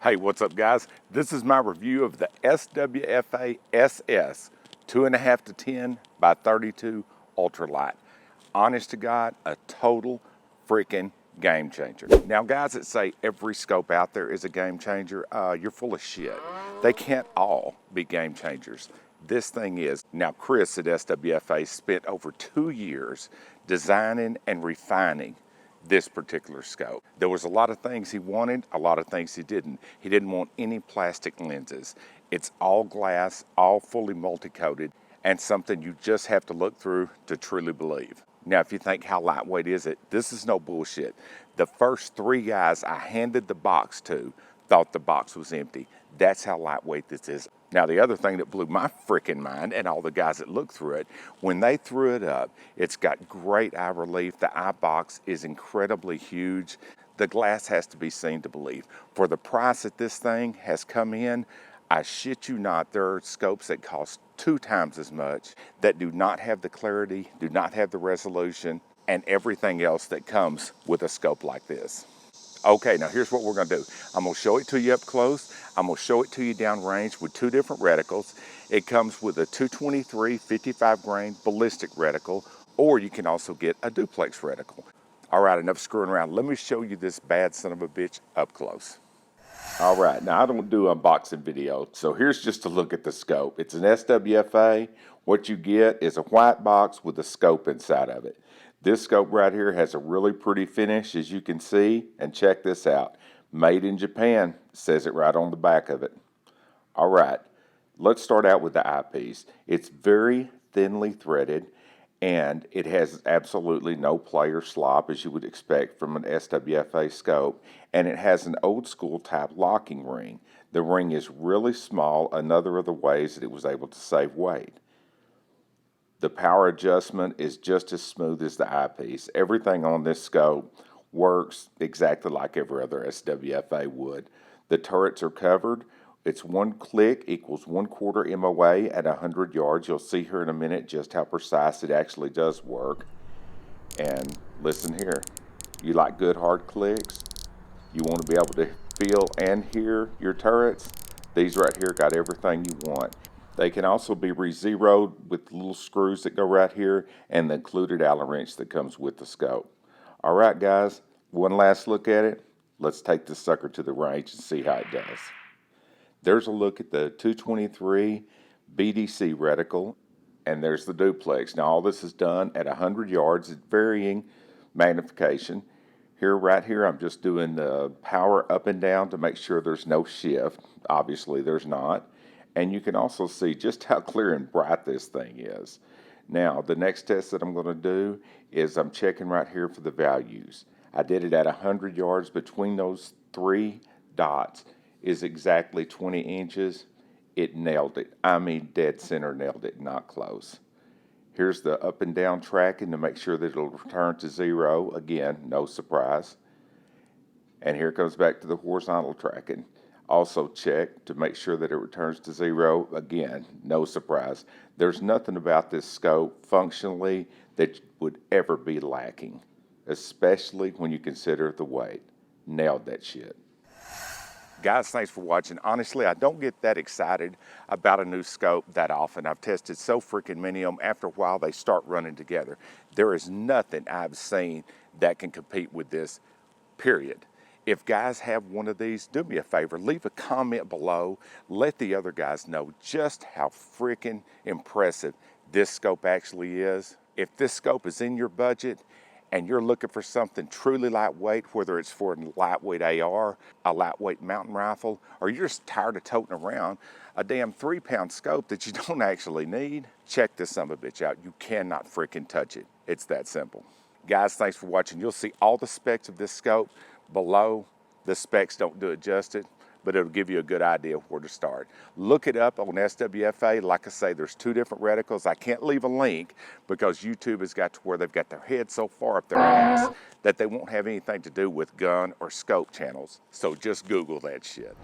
Hey, what's up guys? This is my review of the SWFA SS 2.5 to 10 by 32 Ultralight. Honest to God, a total freaking game changer. Now guys that say every scope out there is a game changer, you're full of shit. They can't all be game changers. This thing is. Now Chris at SWFA spent over 2 years designing and refining this particular scope. There was a lot of things he wanted, a lot of things he didn't. He didn't want any plastic lenses. It's all glass, all fully multi-coated, and something you just have to look through to truly believe. Now, if you think how lightweight is it, this is no bullshit. The first 3 guys I handed the box to thought the box was empty. That's how lightweight this is. Now, the other thing that blew my freaking mind, and all the guys that looked through it, when they threw it up, it's got great eye relief. The eye box is incredibly huge. The glass has to be seen to believe. For the price that this thing has come in, I shit you not, there are scopes that cost 2 times as much that do not have the clarity, do not have the resolution, and everything else that comes with a scope like this. Okay, now here's what we're gonna do. I'm gonna show it to you up close. I'm gonna show it to you downrange with 2 different reticles. It comes with a 223 55 grain ballistic reticle, or you can also get a duplex reticle. All right, enough screwing around. Let me show you this bad son of a bitch up close. All right, now I don't do unboxing videos, so here's just a look at the scope. It's an SWFA. What you get is a white box with a scope inside of it. This scope right here has a really pretty finish, as you can see, and check this out. Made in Japan, says it right on the back of it. All right, let's start out with the eyepiece. It's very thinly threaded, and it has absolutely no play or slop, as you would expect from an SWFA scope, and it has an old school type locking ring. The ring is really small, another of the ways that it was able to save weight. The power adjustment is just as smooth as the eyepiece. Everything on this scope works exactly like every other SWFA would. The turrets are covered. It's 1 click equals 1/4 MOA at 100 yards. You'll see here in a minute just how precise it actually does work. And listen here, you like good hard clicks? You want to be able to feel and hear your turrets? These right here got everything you want. They can also be re-zeroed with little screws that go right here and the included Allen wrench that comes with the scope. All right, guys, one last look at it. Let's take this sucker to the range and see how it does. There's a look at the 223 BDC reticle, and there's the duplex. Now, all this is done at 100 yards at varying magnification. Right here, I'm just doing the power up and down to make sure there's no shift. Obviously, there's not. And you can also see just how clear and bright this thing is. Now, the next test that I'm going to do is I'm checking right here for the values. I did it at 100 yards. Between those 3 dots is exactly 20 inches. It nailed it. I mean, dead center nailed it, not close. Here's the up and down tracking to make sure that it'll return to 0. Again, no surprise. And here comes back to the horizontal tracking. Also check to make sure that it returns to 0. Again, no surprise. There's nothing about this scope functionally that would ever be lacking, especially when you consider the weight. Nailed that shit. Guys, thanks for watching. Honestly, I don't get that excited about a new scope that often. I've tested so freaking many of them. After a while, they start running together. There is nothing I've seen that can compete with this, period. If guys have one of these, do me a favor, leave a comment below. Let the other guys know just how freaking impressive this scope actually is. If this scope is in your budget and you're looking for something truly lightweight, whether it's for a lightweight AR, a lightweight mountain rifle, or you're just tired of toting around a damn 3-pound scope that you don't actually need, check this son of a bitch out. You cannot freaking touch it. It's that simple. Guys, thanks for watching. You'll see all the specs of this scope below. The specs don't do it justice, but it'll give you a good idea of where to start. Look it up on SWFA. Like I say, there's 2 different reticles. I can't leave a link because YouTube has got to where they've got their head so far up their ass that they won't have anything to do with gun or scope channels. So just Google that shit.